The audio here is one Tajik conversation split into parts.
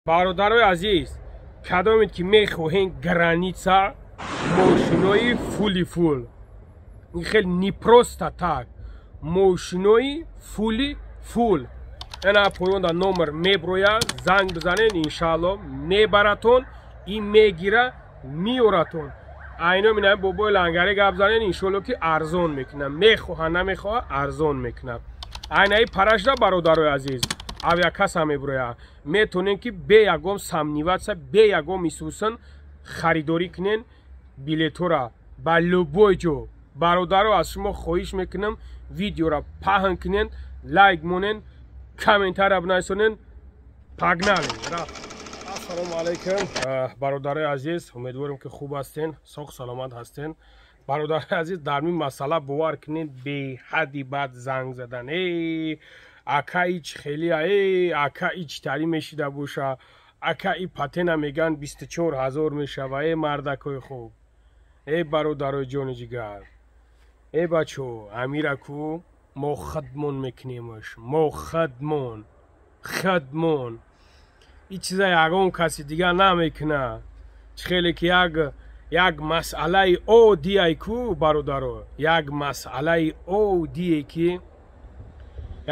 برادرای عزیز کدامید که میخواهین گرانیتسا ماشینای فولی فول این خیلی نیپروست تک ماشینای فولی فول اینا پویون در نمبر میبرویا زنگ بزنین انشالله میبراتون این میگیره میوراتون اینا مینه بابای لنگری گپ زنین انشالله که ارزون میکنم میخواه نمیخواه ارزون میکنم اینا پرش را برادرای عزیز авиакаса меброя метонен ки бе ягом самниватса бе ягом исусан харидорӣ кунен билетора ба любой ҷо бародаро аз шумо хоҳиш мекунам видеора паҳн кунен лайк монен комментария бинависонен пагнали ассалому алайкум бародарои азиз умедворам ки хуб ҳастен соғ саломат ҳастен бародарои азиз дар мин масъала бовар кунен беҳадди бад занг задан ака ич хели ака ич тари мешида боша ака и патена меган 24000 мешава мардакои хуб бародарои ҷони ҷигар бачо амираку мо хадмон мекунемаш мо хадмон ин чиза ягон каси дигар намекуна хеле ки як масъалаи оддие ку бародаро як масъалаи оддие ки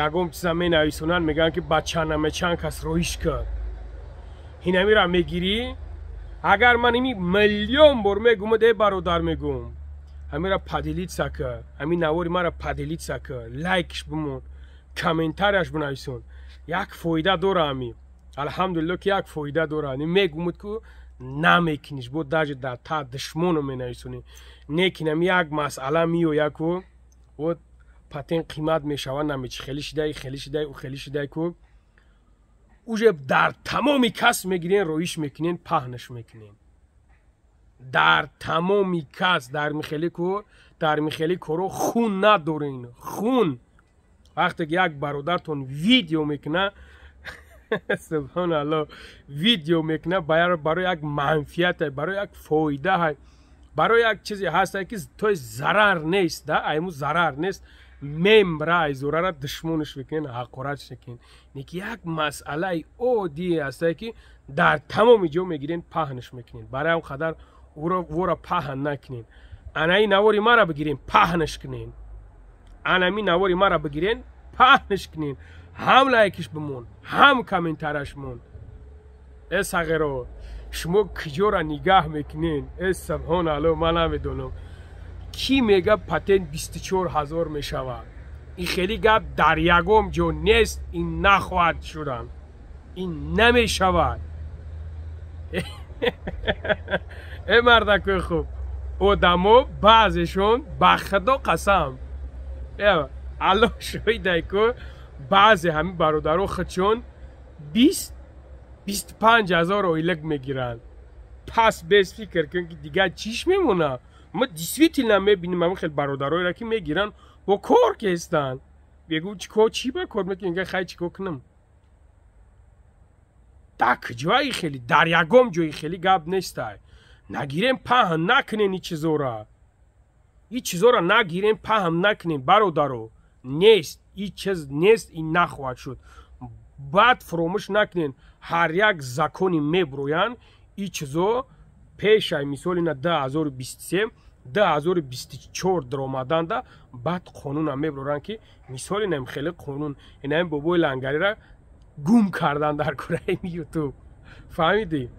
ягон чиза менависонанд мегӯянд ки ба чанамечанд кас роҳиш кард ҳинамира мегирӣ агар ман ими миллион бор мегӯм бародар мегӯм ҳамира падилитса кард ҳамин навори мара падилитса кард лайкш бимон комментарияш бинависон як фоида дора ҳами алҳамдулилло ки як фоида дора мегӯмуд ку намекуниш бо даже дар та душмоно менависонӣ некин ҳами як масъала меояд ку вот патен қимат мешава намечи хели шидай ку уже дар тамоми кас мегирен роиш мекунен паҳнаш мекунен дар тамоми кас дар михели коро хун надорен хун вақте ки як бародартон видео мекуна субҳаналло видео мекуна барои як манфиат барои як фоида барои як чизе ҳаста ки тои зарар нест да айму зарар нест мембра изорара душмониш мекунен ҳақоратш мекунен неки як масъалаи оддие ҳаста ки дар тамоми ҷо мегирен паҳнаш мекунен барои ҳам қадар вора паҳн накунен анаи навори мара бигирен паҳнаш кунен анами навори мара бигирен паҳнаш кунен ҳам лайкиш бимон ҳам комментарияш мон сағиро шумо куҷора нигаҳ мекунен субҳаналло ман намедонам ки мега патент 24000 мешавад ин хели гап дар ягон ҷо нест ин нахоҳад шудан ин намешавад мардакои хуб одамо баъзешон ба худо қасам алло шоҳидай ку баъзе ҳамин бародаро худшон 25000 ойлак мегиранд пас бес фикр кун ки дигар чиш мемонад ма действительно мебинем ҳамин хел бародароеро ки мегиранд бо кор ки ҳестанд бегӯ чикор чӣ ба кор мекунӣ инга хай чикор кунам дар куҷои хели дар ягон ҷои хели гап нестай нагирем паҳн накунен ин чизора нагирем паҳн накунен бародаро нест ин чиз нест ин нахоҳад шуд баъд фуромӯш накунен ҳар як закони меброянд ин чизо пешай мисоли на 2023 2024 даромаданда баъд қонуна меброранд ки мисоли нам хеле қонун инам бобои лангариро гум кардан дар кораи ютуб фаҳмидӣ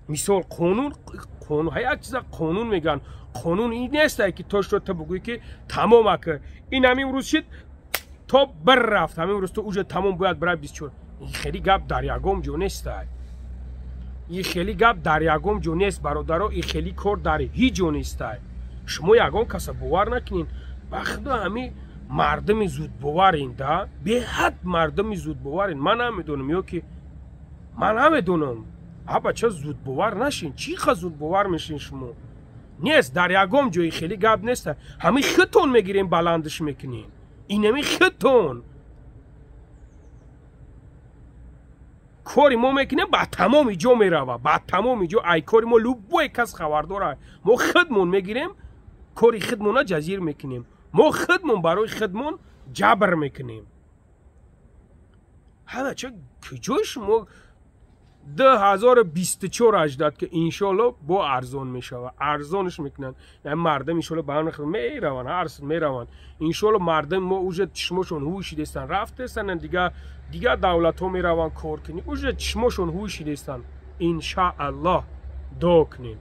мисол қонун як чиза қонун меган қонун ин нестай ки то шуд то бигӯӣ ки тамом акар ин ҳамин рӯз шид то бір рафт ҳамин рӯз то уже тамом бояд барай 24 ин хели гап дар ягон ҷо нестай ин хели гап дар ягон ҷо нест бародаро ин хели кор дар ҳеҷ ҷо нестай шумо ягон каса бовар накунед ба худо ҳамин мардами зудбоварен да беҳад мардами зудбоварен ман намедонам ё ки ман намедонам бача зудбовар нашин чӣ қа зудбовар мешин шумо нест дар ягон ҷои хели гап неста ҳамин худтон мегирем баландиш мекунем ин ҳамин худтон кори мо мекунем ба тамоми ҷо мерава ба тамоми ҷо ай кори мо любой кас хабардор ай мо худмон мегирем кори худмона ҷазир мекунем мо худмон барои худмон ҷабр мекунем ҳала ча куҷои шумо 2024 اجداد که انشالله با ارزان میشوه ارزانش میکنن یعنی مردم انشالله به هم میروان هرس میروان انشالله مردم ما اوج چشمشون هوشی دستن رفتن دیگه دولت ها میروان کار کنی اوج چشمشون هوشی دستن انشاءالله دعا کنین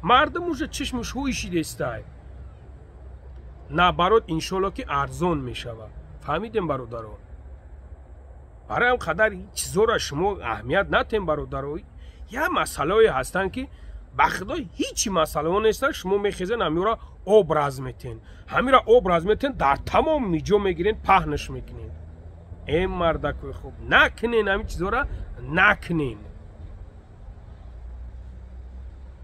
مردم اوج چشمش هوشی دسته نه برات انشالله که ارزان میشوه فهمیدیم برادران برای هم قدر چیزا را شما اهمیت ندین برادرای یه مسئله هستن که بخدا هیچ مسئله نیستن شما میخیزن همین را ابراز میتین همین را ابراز میتین در تمام میجا میگیرین پهنش میکنین ای مردکوی خوب نکنین همین چیزا را نکنین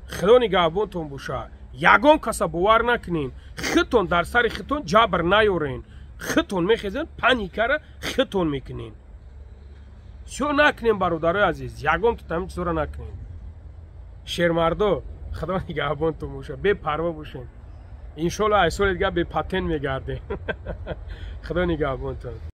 خدا نگهبانتون باشه یگان کسا باور نکنین خودتون در سر خودتون جبر نیارین خودتون میخیزن پنیکه را خودتون میکنین شو نکنین برادرای عزیز یگان تو همین چیزا را نکنین شیرمردو خدا نگهبانتون باشه بی پروا باشین انشالله ایسال دیگه به پتن میگرده خدا نگهبانتون